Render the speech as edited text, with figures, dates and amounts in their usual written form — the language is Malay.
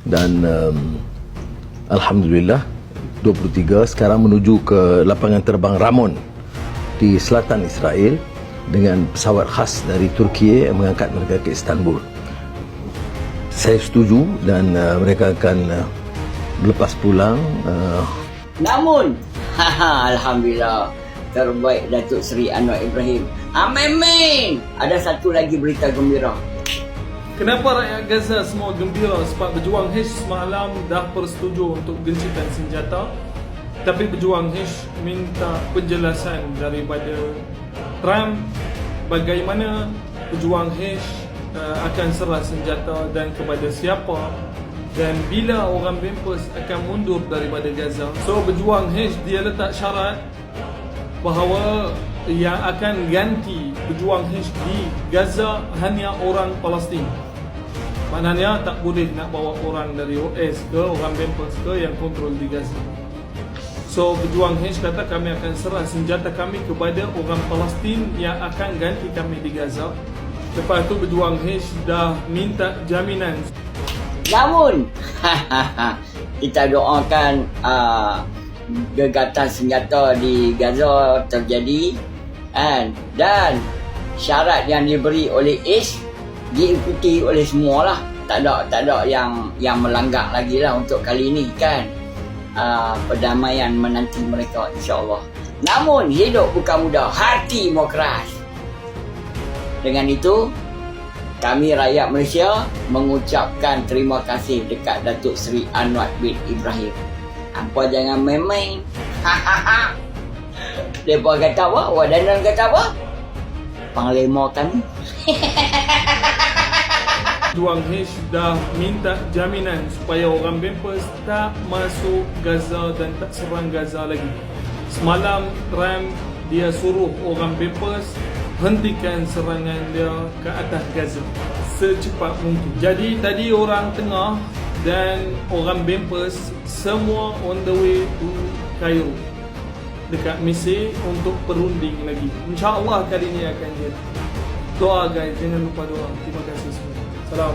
dan Alhamdulillah 23 sekarang menuju ke lapangan terbang Ramon di selatan Israel dengan pesawat khas dari Turki yang mengangkat mereka ke Istanbul. Saya setuju dan mereka akan lepas pulang. Namun, Alhamdulillah, terbaik Datuk Seri Anwar Ibrahim. Amin. Ada satu lagi berita gembira. Kenapa rakyat Gaza semua gembira? Sebab berjuang H semalam dah persetuju untuk gencitan senjata. Tapi berjuang H minta penjelasan daripada Trump bagaimana berjuang H akan serah senjata dan kepada siapa dan bila orang Bempers akan mundur daripada Gaza. So berjuang H dia letak syarat bahawa yang akan ganti berjuang H di Gaza hanya orang Palestin. Maknanya tak boleh nak bawa orang dari US ke orang Bempers ke yang kontrol di Gaza. So berjuang H kata kami akan serah senjata kami kepada orang Palestin yang akan ganti kami di Gaza. Lepas tu berjuang H dah minta jaminan. Namun, kita doakan gegatan senjata di Gaza terjadi dan syarat yang diberi oleh H diikuti oleh semua lah. Tak ada yang melanggar lagi lah untuk kali ini kan. Perdamaian menanti mereka insyaAllah. Namun hidup bukan mudah, hati mau keras. Dengan itu kami rakyat Malaysia mengucapkan terima kasih dekat Datuk Seri Anwar bin Ibrahim. Hampa jangan main-main. Mereka kata apa? Wadanan kata apa? Panglima kami. Berjuang H dah minta jaminan supaya orang Bempers tak masuk Gaza dan tak serang Gaza lagi. Semalam Trump dia suruh orang Bempers hentikan serangan dia ke atas Gaza secepat mungkin. Jadi tadi orang tengah dan orang Bempers semua on the way to Cairo dekat Mesir untuk perunding lagi. InsyaAllah kali ini akan jadi. Doa guys, jangan lupa doa. Terima kasih semua. Salam.